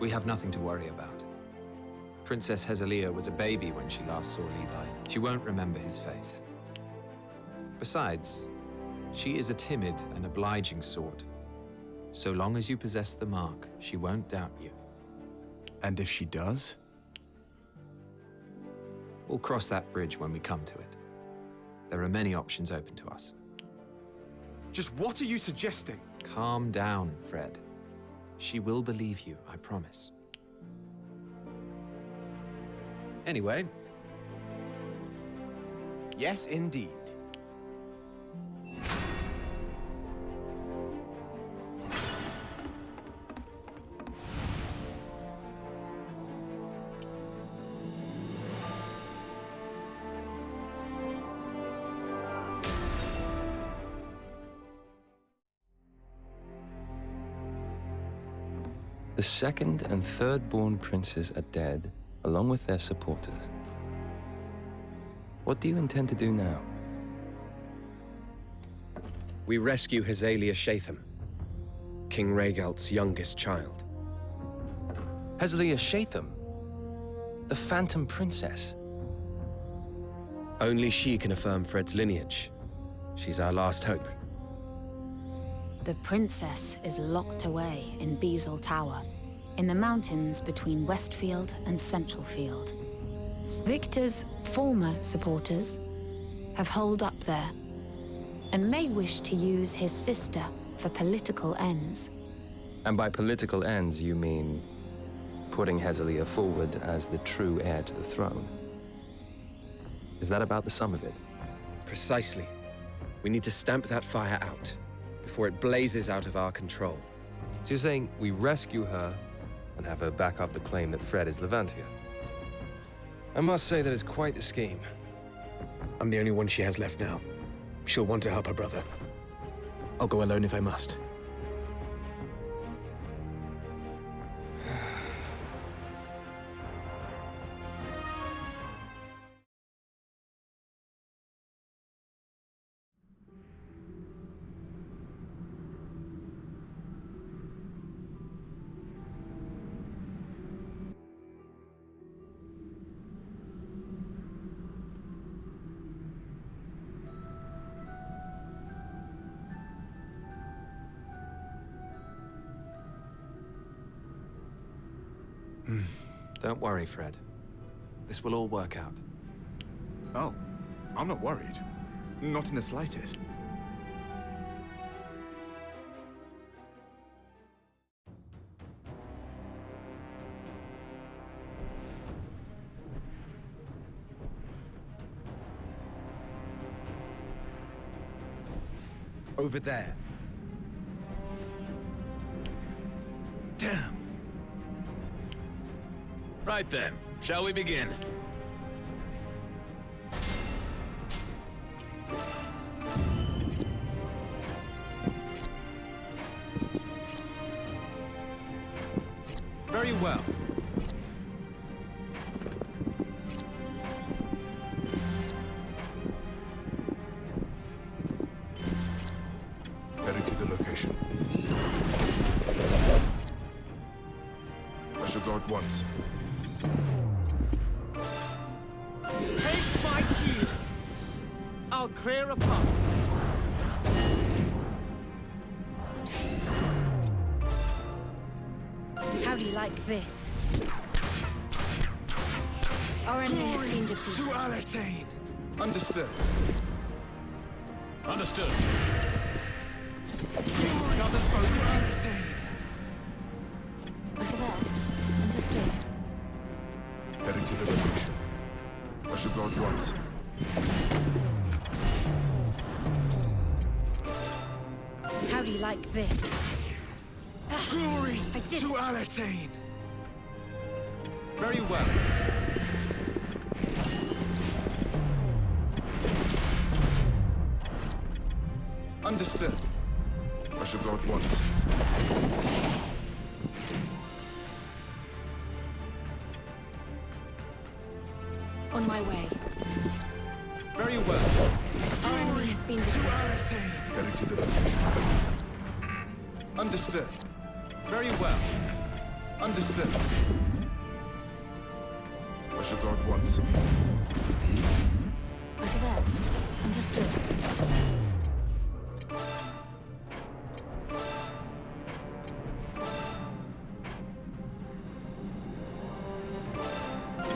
We have nothing to worry about. Princess Hezelia was a baby when she last saw Levi. She won't remember his face. Besides, she is a timid and obliging sort. So long as you possess the mark, she won't doubt you. And if she does? We'll cross that bridge when we come to it. There are many options open to us. Just what are you suggesting? Calm down, Fred. She will believe you, I promise. Anyway. Yes, indeed. The second and third-born princes are dead, along with their supporters. What do you intend to do now? We rescue Hezelia Shatham, King Rhaegalt's youngest child. Hezelia Shatham? The Phantom Princess? Only she can affirm Fred's lineage. She's our last hope. The princess is locked away in Beazle Tower, in the mountains between Westfield and Centralfield. Victor's former supporters have holed up there, and may wish to use his sister for political ends. And by political ends, you mean putting Hezelia forward as the true heir to the throne? Is that about the sum of it? Precisely. We need to stamp that fire out before it blazes out of our control. So you're saying we rescue her and have her back up the claim that Fred is Levantia? I must say that it's quite the scheme. I'm the only one she has left now. She'll want to help her brother. I'll go alone if I must. Don't worry, Fred. This will all work out. Oh, I'm not worried. Not in the slightest. Over there. Damn! Right then, shall we begin? Very well. Heading to the location. I shall go at once. Taste my heel. I'll clear a path. How do you like this? Our enemy has been defeated. To Alatain. Understood. Understood. Another foe to Alatain. Over there. Understood. Heading to the location. I shall go at once. How do you like this? Glory I did to it. Alatain. Very well. Understood. I shall go at once. On my way. Very well. Our enemy has been To defeated. Alatain. Heading to the location. Understood. Very well. Understood. I shall go at once. Over there. Understood.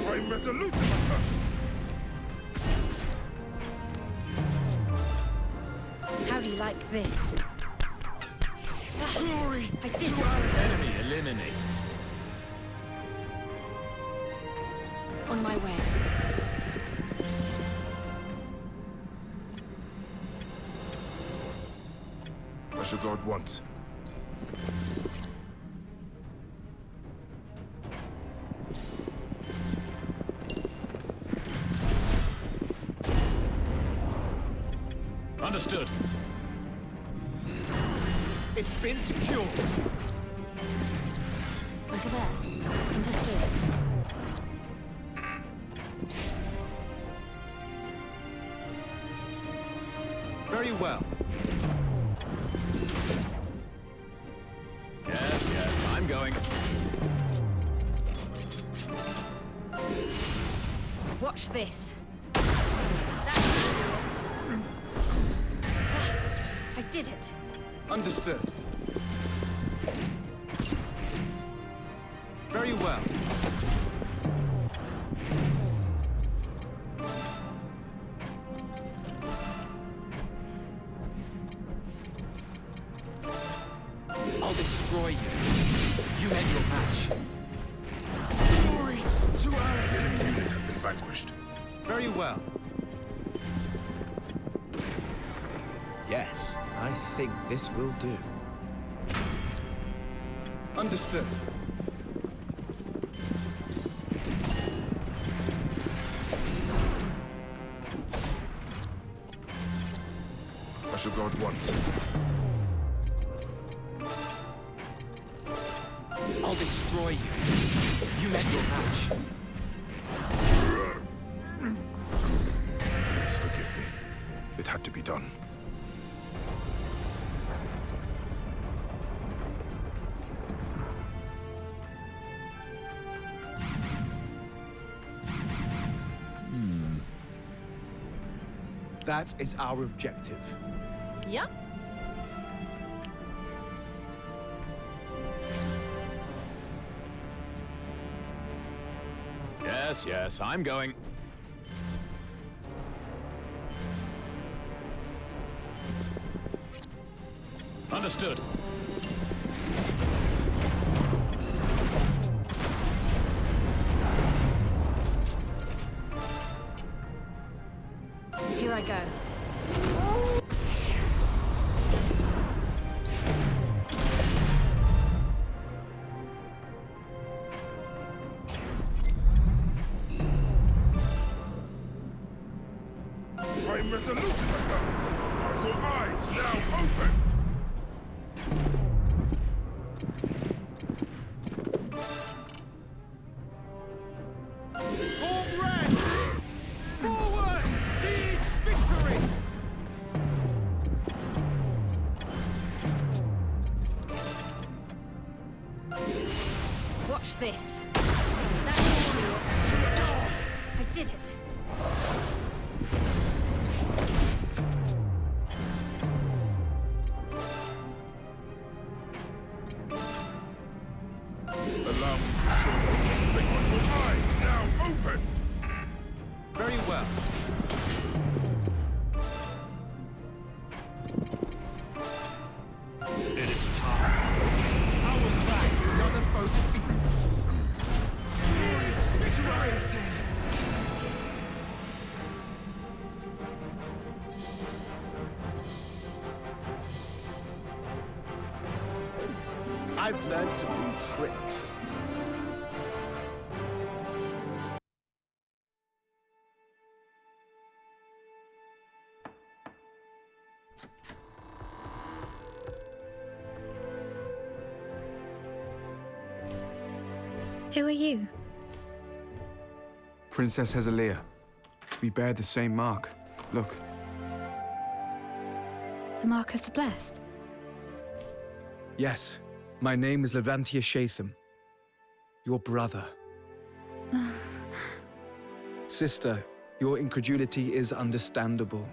I'm resolute in my purpose. How do you like this? Glory! I did it! Enemy eliminated. On my way. I shall go at once. Understood. It's been secured. Over there. Understood. Very well. Yes, yes, I'm going. Watch this. That should do it. I did it. Understood. Very well. I'll destroy you. You met your match. Glory to our team! The unit has been vanquished. Very well. Yes, I think this will do. Understood. I shall go at once. I'll destroy you. You met your match. Please forgive me. It had to be done. That is our objective. Yep. Yes, yes, I'm going. Understood. Here I go. I'm resolute in my purpose. Are your eyes now opened? Form rank! Forward! Seize victory! Watch this. That should do it. I did it. Allow me to show you one thing. Are your eyes now opened? Very well. It is time. How was that? Another foe defeated. Victory! I've learned some new tricks. Who are you? Princess Hezelia. We bear the same mark. Look. The Mark of the Blessed? Yes. My name is Levantia Shatham. your brother. Sister, your incredulity is understandable.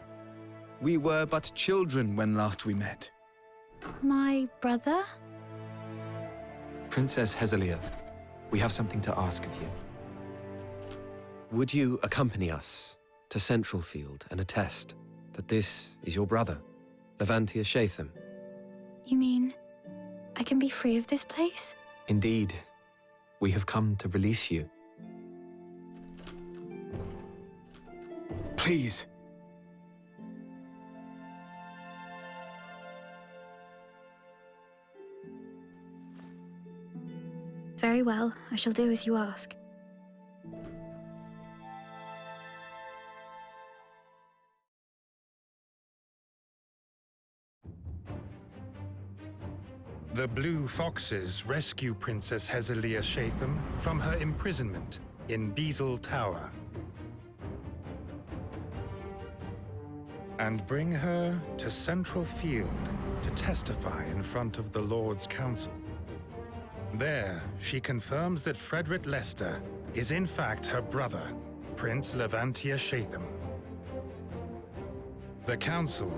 We were but children when last we met. My brother? Princess Hezelia, we have something to ask of you. Would you accompany us to Central Field and attest that this is your brother, Levantia Shatham? You mean I can be free of this place? Indeed, we have come to release you. Please. Very well, I shall do as you ask. The Blue Foxes rescue Princess Hezelia Shatham from her imprisonment in Beazle Tower and bring her to Central Field to testify in front of the Lord's Council. There, she confirms that Frederick Lester is in fact her brother, Prince Levantia Shatham. The Council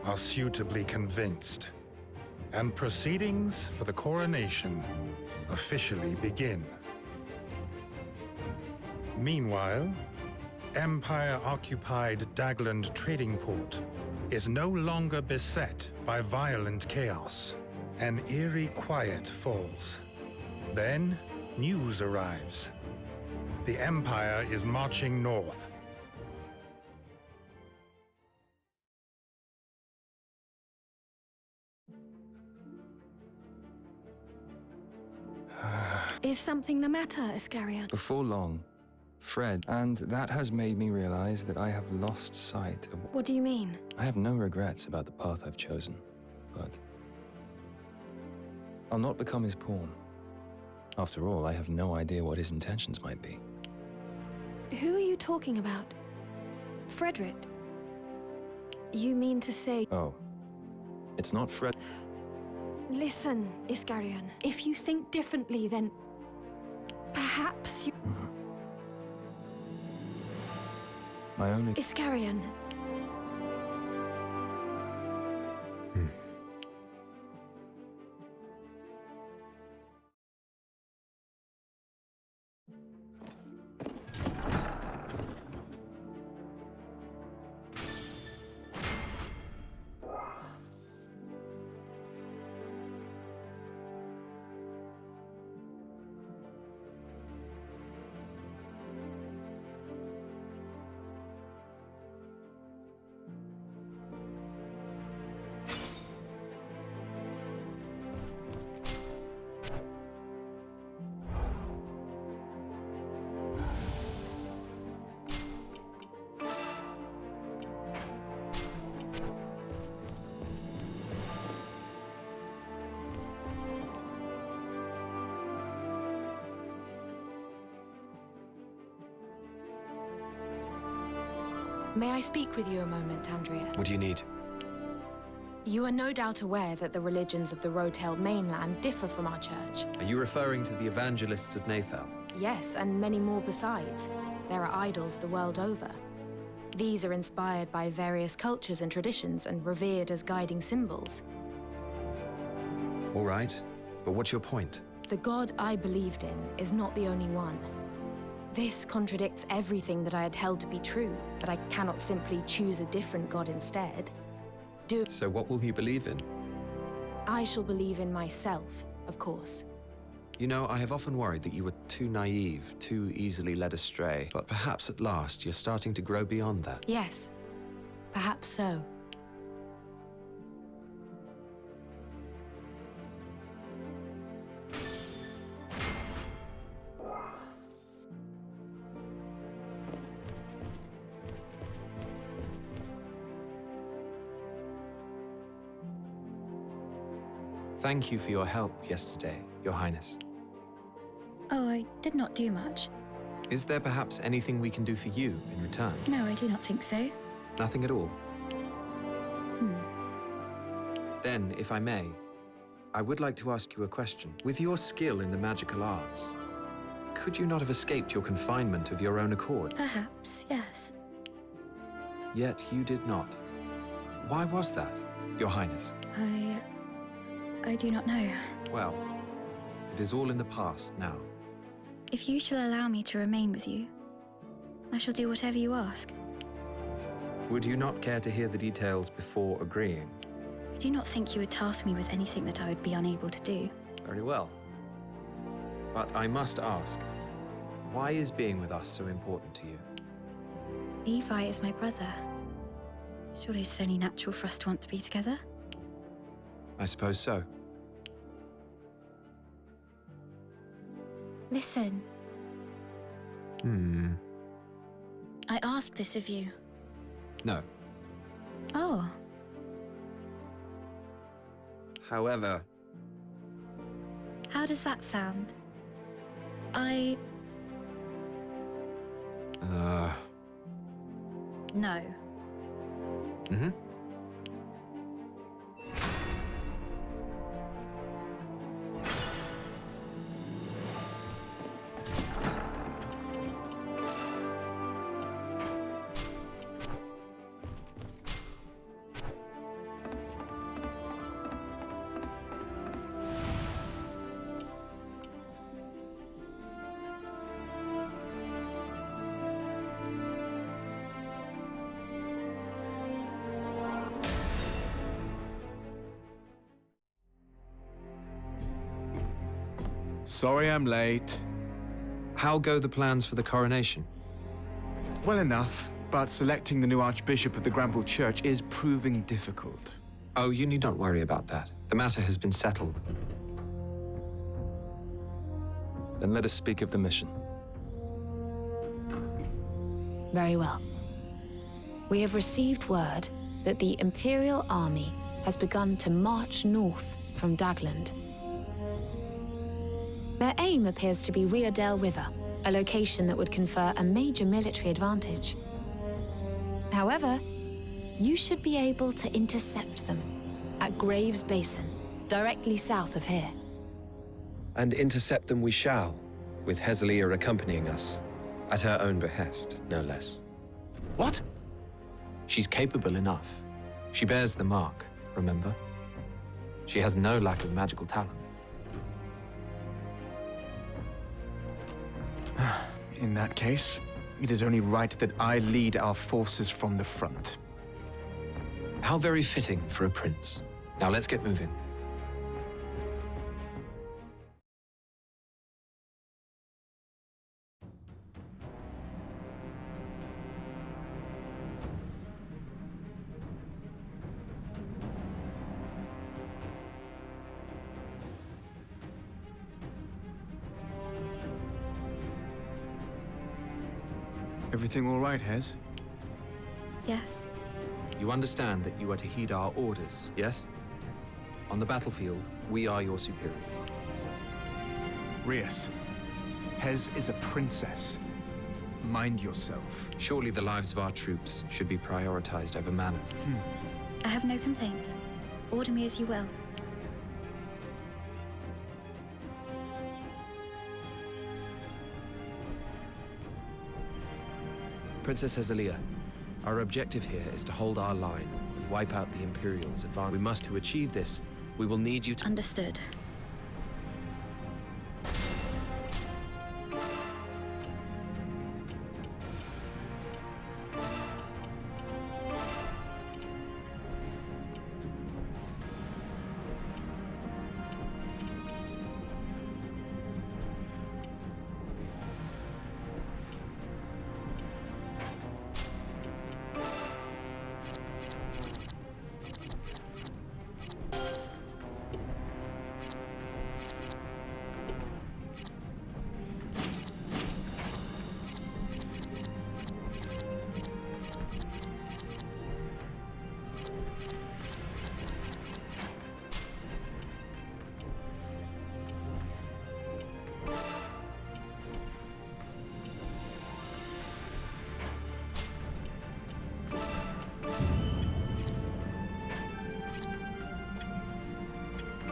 are suitably convinced, and proceedings for the coronation officially begin. Meanwhile, Empire-occupied Dagland Trading Port is no longer beset by violent chaos. An eerie quiet falls. Then, news arrives. The Empire is marching north. Is something the matter, Iscarion? Before long, Fred, and that has made me realize that I have lost sight of... What do you mean? I have no regrets about the path I've chosen, but I'll not become his pawn. After all, I have no idea what his intentions might be. Who are you talking about? Frederick? You mean to say... Oh, it's not Fred... Listen, Iscarion. If you think differently, then... perhaps you... My only... Iscarion. May I speak with you a moment, Andrea? What do you need? You are no doubt aware that the religions of the Rotail mainland differ from our church. Are you referring to the evangelists of Nathal? Yes, and many more besides. There are idols the world over. These are inspired by various cultures and traditions and revered as guiding symbols. All right, but what's your point? The god I believed in is not the only one. This contradicts everything that I had held to be true, but I cannot simply choose a different god instead. So what will you believe in? I shall believe in myself, of course. You know, I have often worried that you were too naive, too easily led astray. But perhaps at last you're starting to grow beyond that. Yes, perhaps so. Thank you for your help yesterday, Your Highness. Oh, I did not do much. Is there perhaps anything we can do for you in return? No, I do not think so. Nothing at all? Then, if I may, I would like to ask you a question. With your skill in the magical arts, Could you not have escaped your confinement of your own accord? Perhaps, yes. Yet you did not. Why was that, Your Highness? I do not know. Well, it is all in the past now. If you shall allow me to remain with you, I shall do whatever you ask. Would you not care to hear the details before agreeing? I do not think you would task me with anything that I would be unable to do. Very well. But I must ask, why is being with us so important to you? Levi is my brother. Surely it's only natural for us to want to be together? I suppose so. Listen. I ask this of you. No. Oh. However... How does that sound? No. Sorry I'm late. How go the plans for the coronation? Well enough, but selecting the new Archbishop of the Granville Church is proving difficult. Oh, you need not worry about that. The matter has been settled. Then let us speak of the mission. Very well. We have received word that the Imperial Army has begun to march north from Dagland. Their aim appears to be Riadel River, a location that would confer a major military advantage. However, you should be able to intercept them at Graves Basin, directly south of here. And intercept them we shall, with Hezelia accompanying us, at her own behest, no less. What? She's capable enough. She bears the mark, remember? She has no lack of magical talent. In that case, it is only right that I lead our forces from the front. How very fitting for a prince. Now let's get moving. Everything all right, Hez? Yes. You understand that you are to heed our orders, yes? On the battlefield, we are your superiors. Rias, Hez is a princess. Mind yourself. Surely the lives of our troops should be prioritized over manners. I have no complaints. Order me as you will. Princess Hezelia, our objective here is to hold our line and wipe out the Imperials' advance. We must, to achieve this, we will need you to... Understood.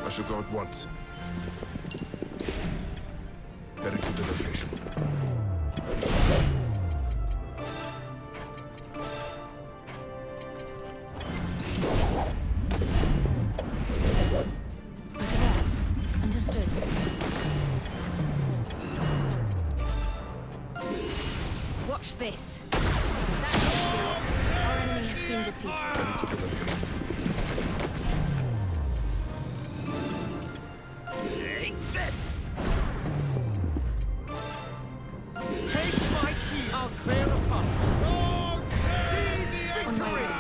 I shall go at once. Heading to the location. Watch this. That should do it. Our enemy has been defeated. Heading to the location. Take this! Taste my heat! I'll clear the path. Seize the On my victory! way.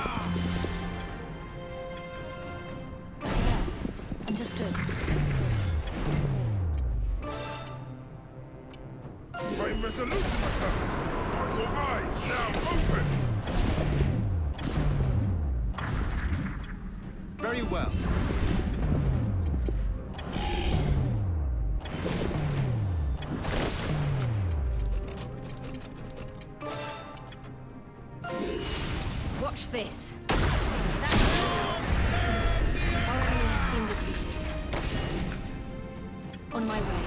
Over there. Understood. I'm resolute in my purpose. Are your eyes now open? Very well. Watch this. That should do it. Our enemy has been defeated. On my way.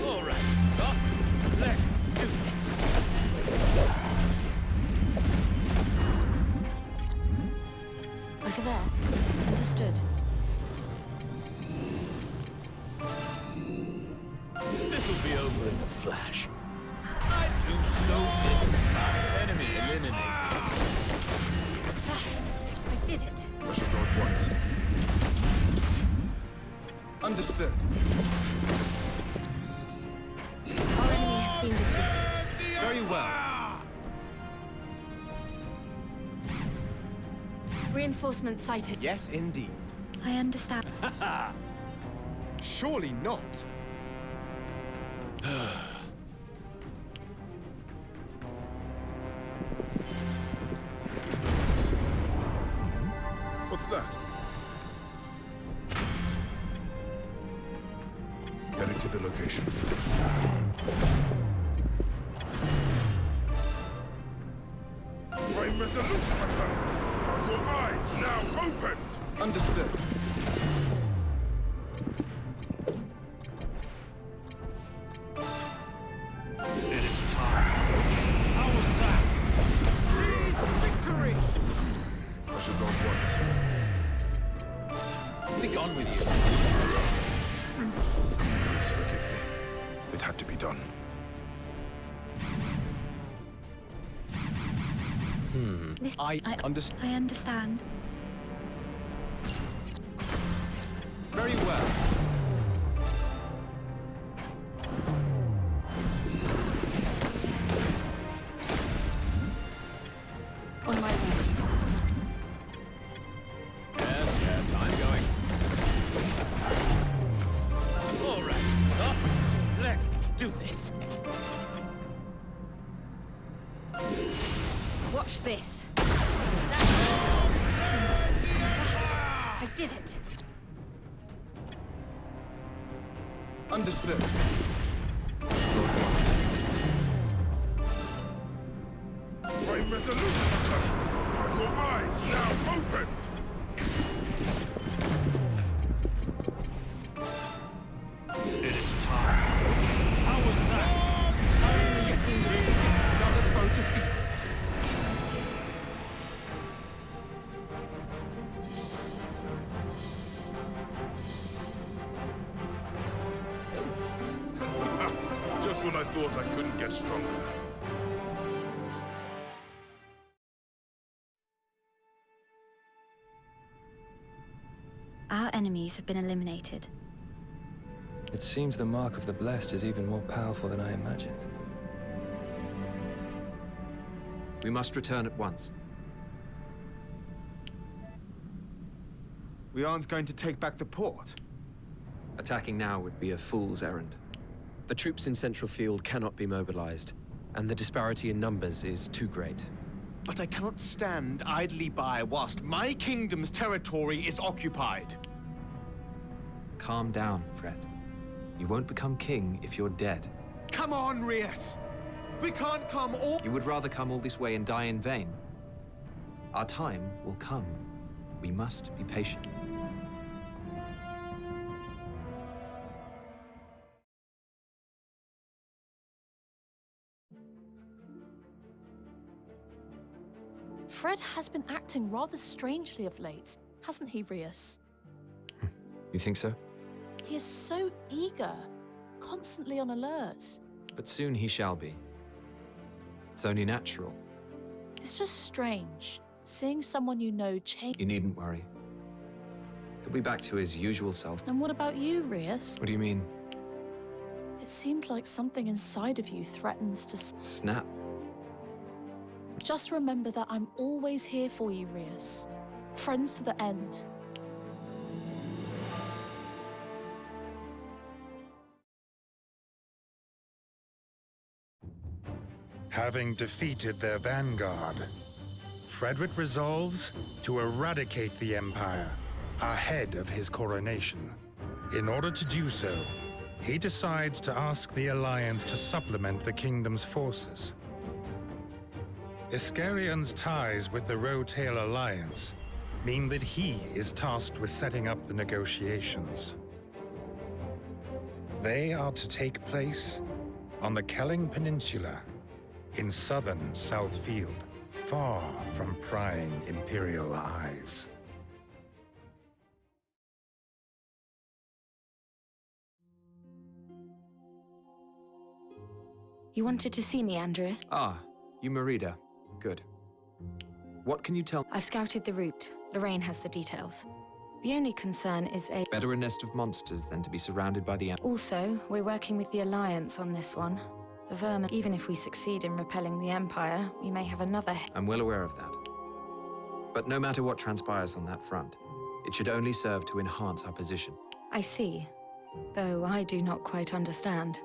All right. Up. Let's do this. Over there. Understood. This'll be over in a flash. I do so despise enemy eliminated. I did it. I shall go at once. Understood. Our enemy has been defeated. Very well. Reinforcements sighted. Yes, indeed. I understand. Surely not. What's that? Heading to the location. I'm resolute in my purpose. Are your eyes now opened? Understood. It is time. How was that? Seize victory! I shall go at once. Be gone with you. Please forgive me. It had to be done. I understand. I understand. Very well. On my way. Yes, yes, I'm going. All right. Up. Let's do this. Watch this. I did it. Understood. I shall go at once. I'm resolute in my purpose. Are your eyes now opened? It is time. How was that? Getting defeated. Another foe defeated. Just when I thought I couldn't get stronger. Our enemies have been eliminated. It seems the mark of the blessed is even more powerful than I imagined. We must return at once. We aren't going to take back the port. Attacking now would be a fool's errand. The troops in Central Field cannot be mobilized, and the disparity in numbers is too great. But I cannot stand idly by whilst my kingdom's territory is occupied. Calm down, Fred. You won't become king if you're dead. Come on, Rias! We can't come all— You would rather come all this way and die in vain? Our time will come. We must be patient. Fred has been acting rather strangely of late, hasn't he, Rias? You think so? He is so eager, constantly on alert. But soon he shall be. It's only natural. It's just strange, seeing someone you know change. You needn't worry. He'll be back to his usual self. And what about you, Rias? What do you mean? It seems like something inside of you threatens to snap. Just remember that I'm always here for you, Rias. Friends to the end. Having defeated their vanguard, Frederick resolves to eradicate the Empire ahead of his coronation. In order to do so, he decides to ask the Alliance to supplement the kingdom's forces. Iskarion's ties with the Rotail Alliance mean that he is tasked with setting up the negotiations. They are to take place on the Kelling Peninsula in southern Southfield, far from prying Imperial eyes. You wanted to see me, Andreas? Ah, you Merida. Good. What can you tell? I've scouted the route. Lorraine has the details. The only concern is a... Better a nest of monsters than to be surrounded by the... Also, we're working with the Alliance on this one. The vermin, even if we succeed in repelling the Empire, we may have another... I'm well aware of that. But no matter what transpires on that front, it should only serve to enhance our position. I see. Though I do not quite understand.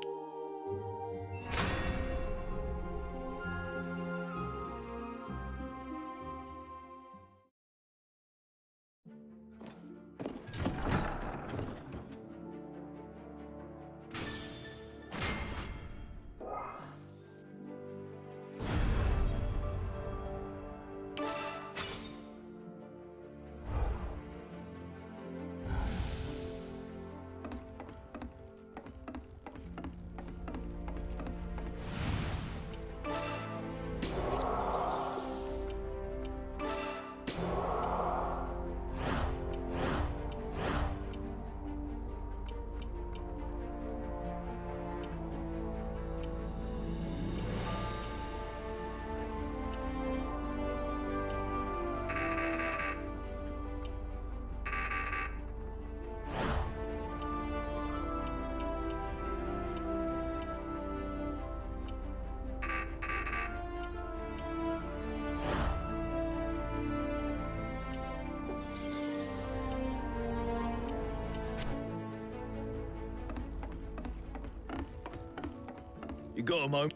You got a moment?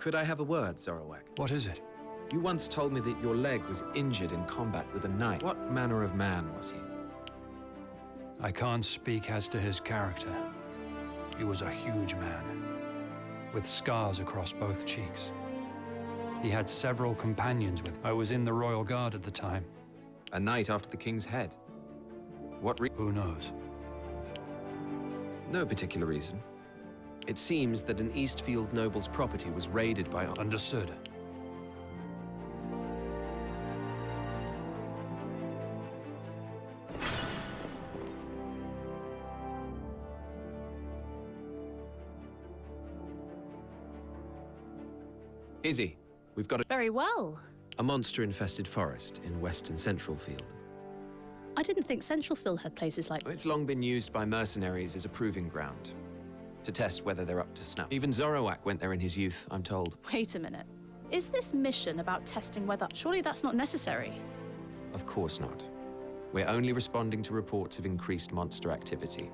Could I have a word, Zoroark? What is it? You once told me that your leg was injured in combat with a knight. What manner of man was he? I can't speak as to his character. He was a huge man, with scars across both cheeks. He had several companions with him. I was in the Royal Guard at the time. A knight after the king's head. Who knows? No particular reason. It seems that an Eastfield noble's property was raided by... Understood. Izzy, we've got a... Very well. A monster-infested forest in western Centralfield. I didn't think Centralfield had places like... It's long been used by mercenaries as a proving ground, to test whether they're up to snuff. Even Zoroark went there in his youth, I'm told. Wait a minute. Is this mission about testing whether... Surely that's not necessary. Of course not. We're only responding to reports of increased monster activity.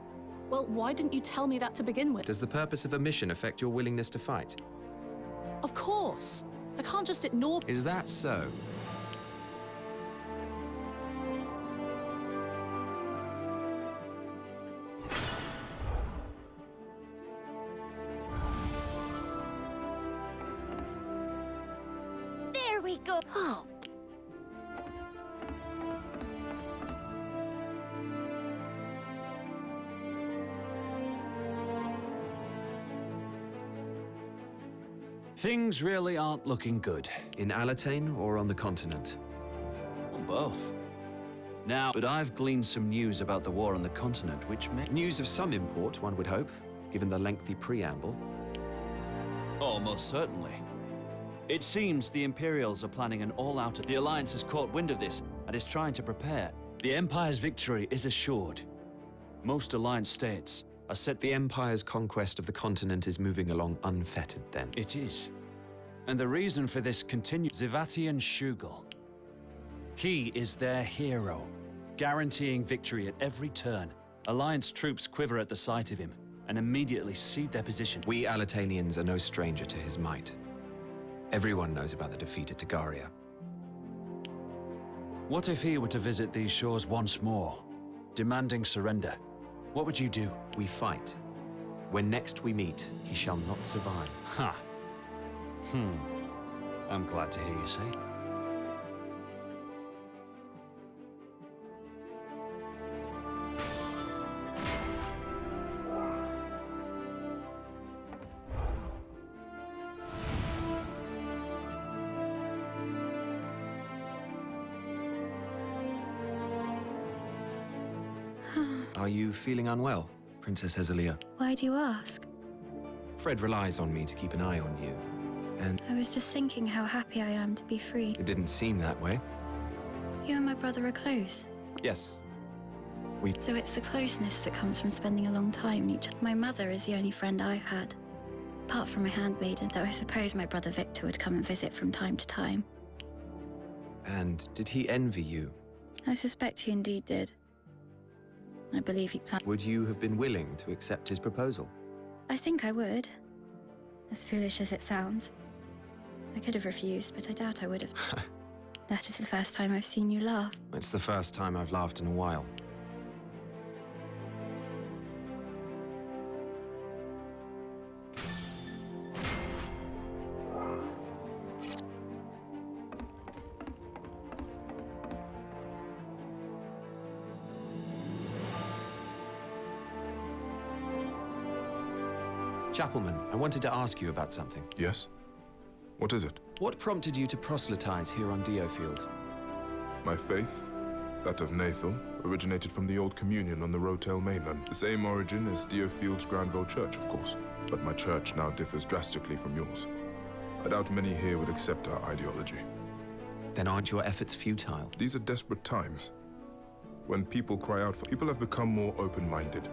Well, why didn't you tell me that to begin with? Does the purpose of a mission affect your willingness to fight? Of course. I can't just ignore... Is that so? There we go. Oh. Things really aren't looking good. In Alatane or on the continent? On both. Now, but I've gleaned some news about the war on the continent, which may... News of some import, one would hope, given the lengthy preamble. Oh, most certainly. It seems the Imperials are planning an all-out... The Alliance has caught wind of this and is trying to prepare. The Empire's victory is assured. Most Alliance states are set... The Empire's conquest of the continent is moving along unfettered, then. It is. And the reason for this continues... Zivatian Shugel. He is their hero, guaranteeing victory at every turn. Alliance troops quiver at the sight of him and immediately cede their position. We Alatanians are no stranger to his might. Everyone knows about the defeat at Tagaria. What if he were to visit these shores once more, demanding surrender? What would you do? We fight. When next we meet, he shall not survive. Ha! I'm glad to hear you say. Are you feeling unwell, Princess Hezelia? Why do you ask? Fred relies on me to keep an eye on you, and... I was just thinking how happy I am to be free. It didn't seem that way. You and my brother are close. Yes. So it's the closeness that comes from spending a long time in each other. My mother is the only friend I've had, apart from my handmaiden, though I suppose my brother Victor would come and visit from time to time. And did he envy you? I suspect he indeed did. I believe he planned... Would you have been willing to accept his proposal? I think I would. As foolish as it sounds. I could have refused, but I doubt I would have. That is the first time I've seen you laugh. It's the first time I've laughed in a while. Chapelman, I wanted to ask you about something. Yes? What is it? What prompted you to proselytize here on DioField? My faith, that of Nathal, originated from the old communion on the Rotel mainland. The same origin as DioField's Granville Church, of course. But my church now differs drastically from yours. I doubt many here would accept our ideology. Then aren't your efforts futile? These are desperate times. When people cry out for... People have become more open-minded.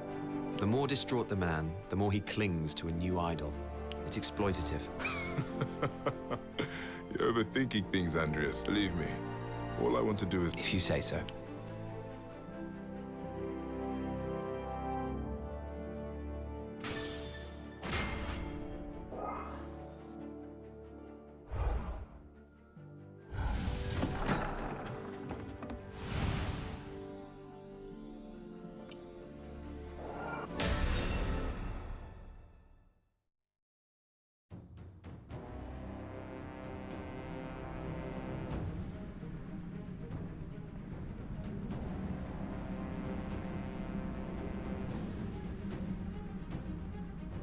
The more distraught the man, the more he clings to a new idol. It's exploitative. You're overthinking things, Andreas. Believe me. All I want to do is... If you say so.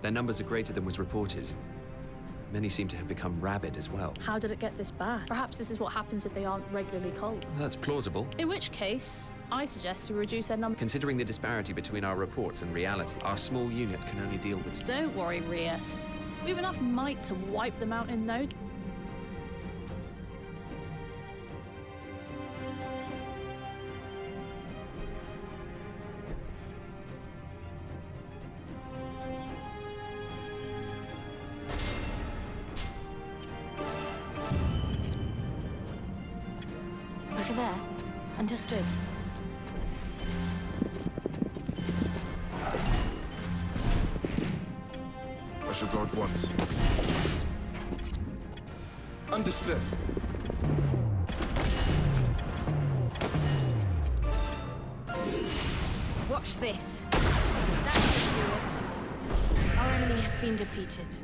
Their numbers are greater than was reported. Many seem to have become rabid as well. How did it get this bad? Perhaps this is what happens if they aren't regularly culled. That's plausible. In which case, I suggest we reduce their number. Considering the disparity between our reports and reality, our small unit can only deal with... Don't worry, Rias. We have enough might to wipe them out in no... Over there. Understood. I shall go at once. Understood. Watch this. That should do it. Our enemy has been defeated.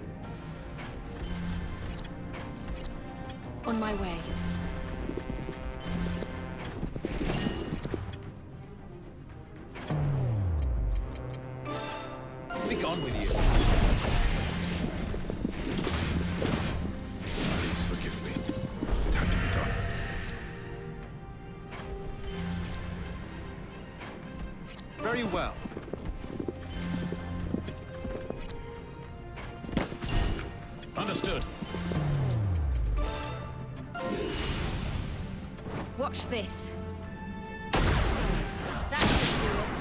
On my way. Be gone with you. Please forgive me. It had to be done. Very well. Understood. Watch this. That should do it.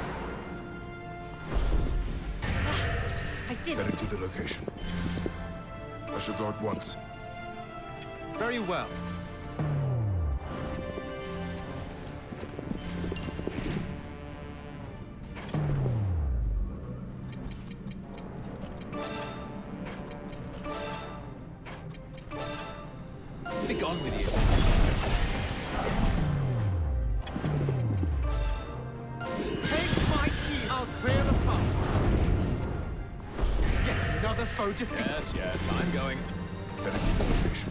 I did Getting it. to the location. I shall go at once. Very well. Be gone with you. Taste my cue. I'll clear the path. Yet another foe defeated. Yes, I'm going. Getting to the location.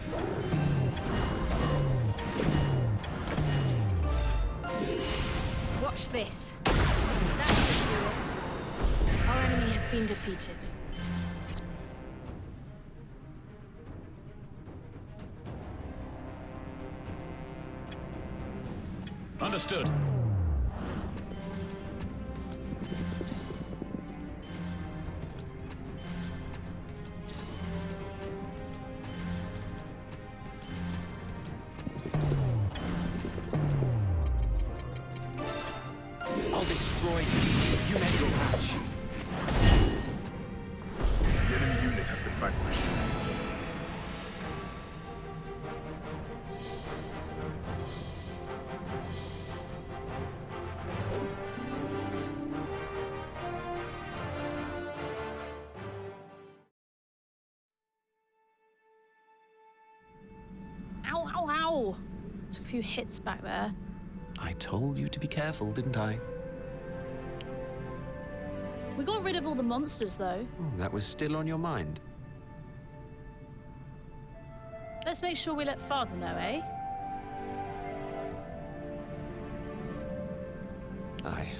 Watch this. That should do it. Our enemy has been defeated. Understood. I'll destroy you. You made your match. The enemy unit has been vanquished. Ow, ow, ow! Took a few hits back there. I told you to be careful, didn't I? We got rid of all the monsters, though. Oh, that was still on your mind. Let's make sure we let Father know, eh? Aye.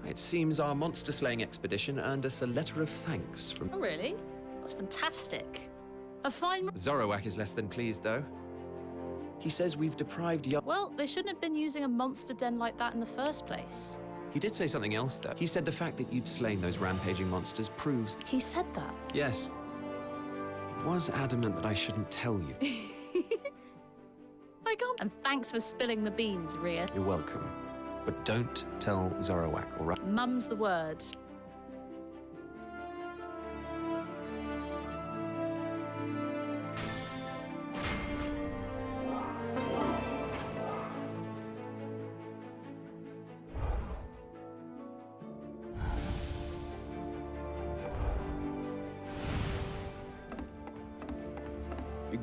It seems our monster-slaying expedition earned us a letter of thanks from... Oh, really? That's fantastic. A fine... Zoroak is less than pleased, though. He says we've deprived young... Well, they shouldn't have been using a monster den like that in the first place. He did say something else, though. He said the fact that you'd slain those rampaging monsters proves... He said that? Yes. He was adamant that I shouldn't tell you. I can't... And thanks for spilling the beans, Rhea. You're welcome. But don't tell Zoroak, all right? Mum's the word.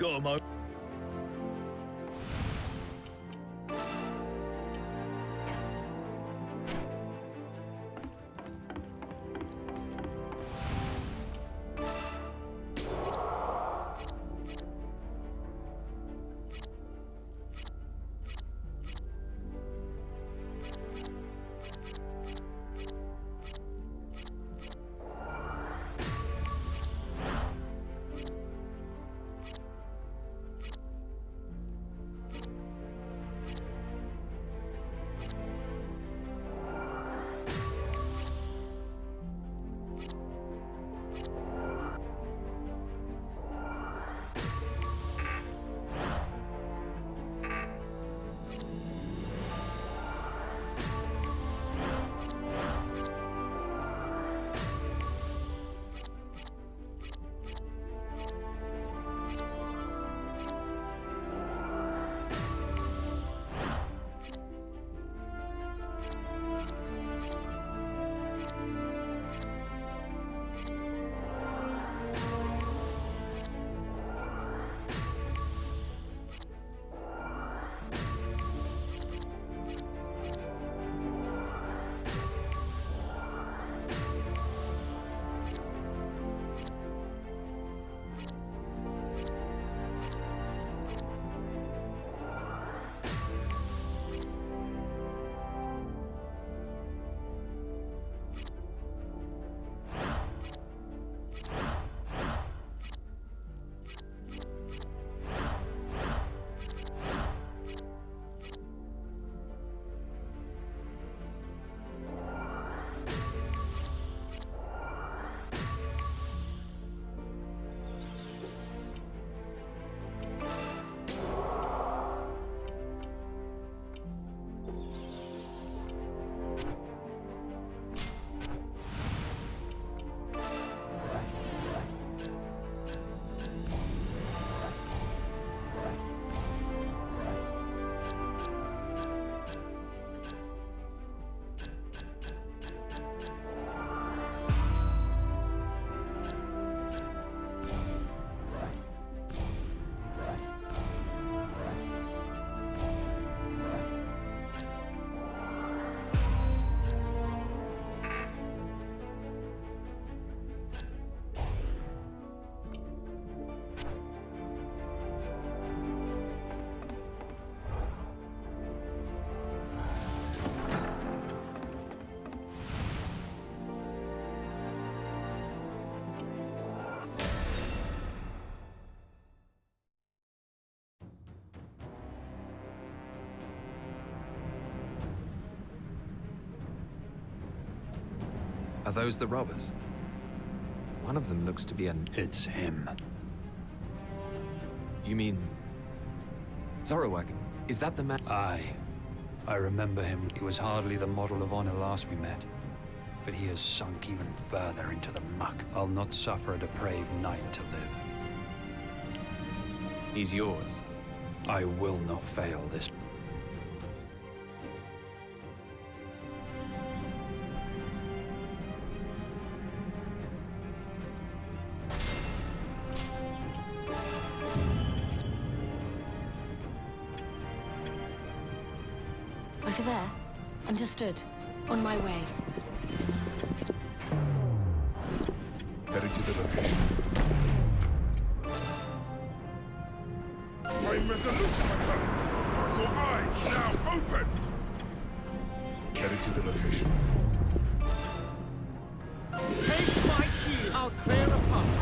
got a moment? Are those the robbers? One of them looks to be an... It's him. You mean... Zorowag? Is that the man? Aye. I remember him. He was hardly the model of honor last we met. But he has sunk even further into the muck. I'll not suffer a depraved knight to live. He's yours. I will not fail this. Over there. Understood. On my way. Heading to the location. I'm resolute in my purpose. Are your eyes now opened? Heading to the location. Taste my heel. I'll clear a path.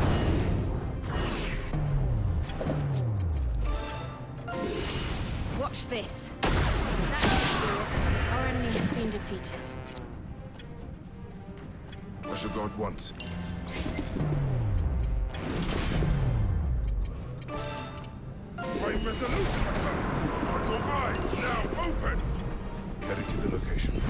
Watch this. That should do it. Our enemy has been defeated. I shall go at once. I'm resolute in my purpose. Are your eyes now opened? Heading to the location.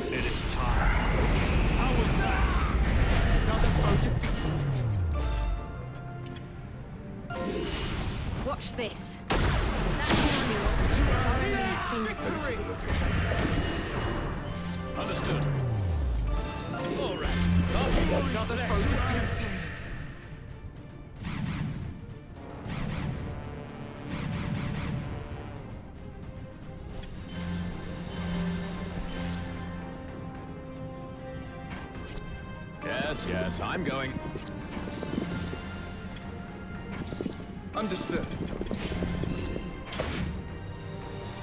It is time. How was that? Another foe defeated. Watch this. Understood. All right. Another foe defeated. Yes, I'm going. Understood.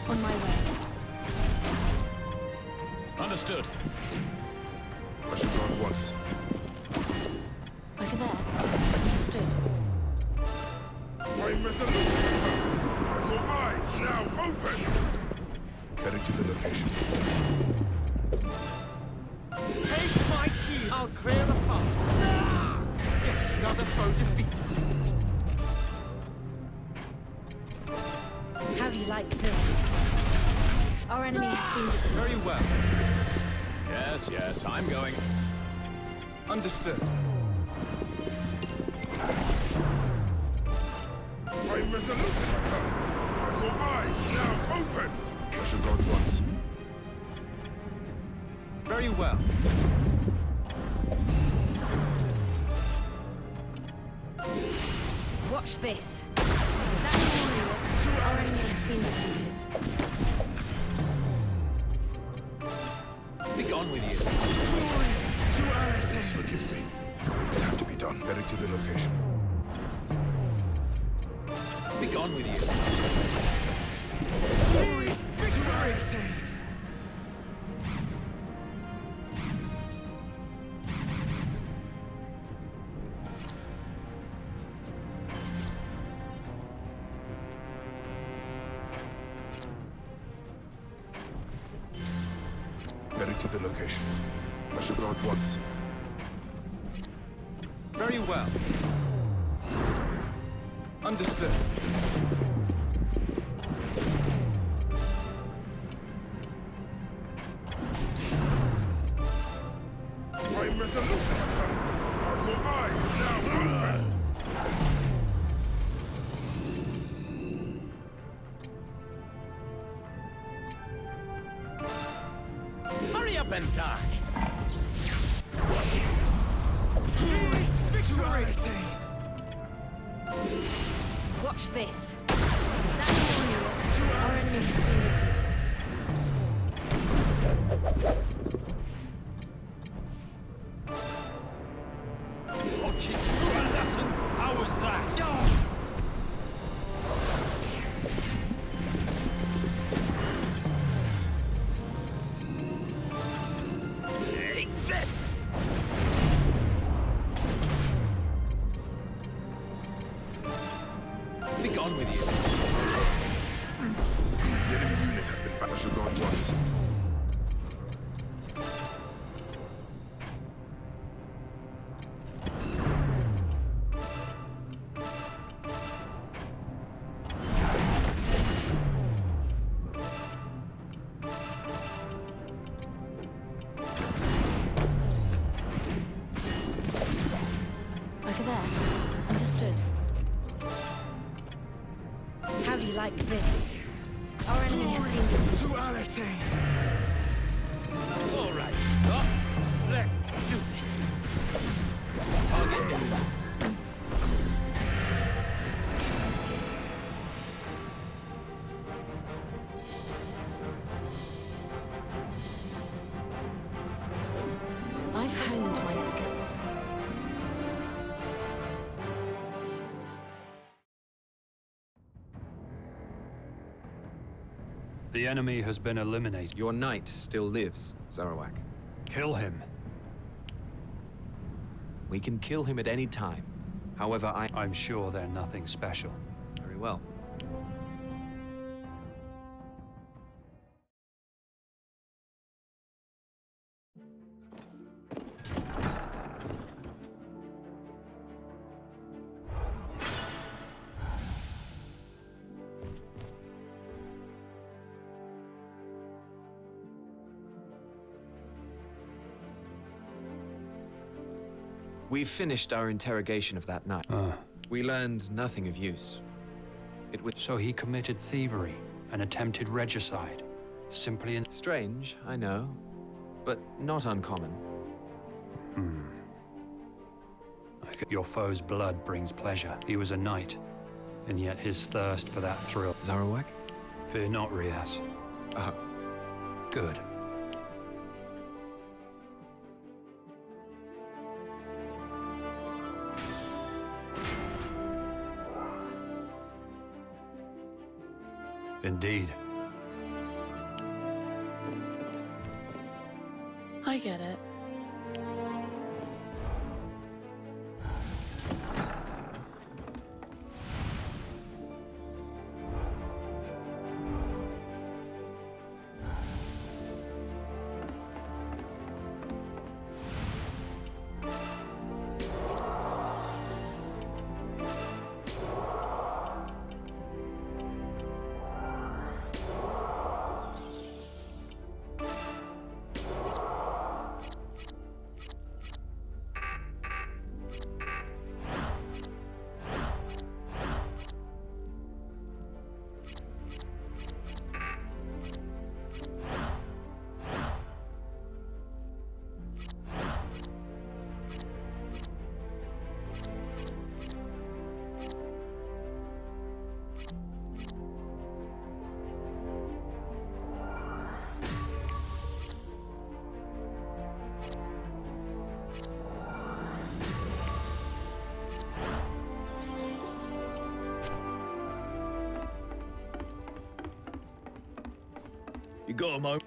On my way. Understood. I should go at once. Over there. Understood. I'm resolute. Your eyes now open. Heading to the location. Taste my heel! I'll clear the path. Ah! Yet another foe defeated. How do you like this? Our enemy has been defeated. Very well. Yes, I'm going. Understood. I'm resolute in my purpose. Your eyes now open. I should go at once. Very well. Watch this. That's our enemy has been defeated. Be gone with you. Please forgive me. It had to be done. Heading to the location. Be gone with you. Victory attained. Heading to the location. I should go at once. Very well. Understood. I'm resolute in my purpose. Your eyes now open. Hurry up and die. Victory attained. Watch this. That's our enemy has been defeated. Watch it through a lesson. How was that? Take this. Be gone with you. The enemy unit has been back. I should go at once. Over there. Understood. How do you like this? Our enemy has been defeated. Duality. All right. Let's do this. Target eliminated. I've honed my skills. The enemy has been eliminated. Your knight still lives, Zarawak. Kill him. We can kill him at any time. However, I'm sure they're nothing special. Very well. We've finished our interrogation of that knight. We learned nothing of use. It was So he committed thievery and attempted regicide, simply in... strange, I know. but not uncommon. Your foe's blood brings pleasure. He was a knight, and yet his thirst for that thrill... Zarowak? Fear not, Rias. Good. Indeed. I get it. You got a moment?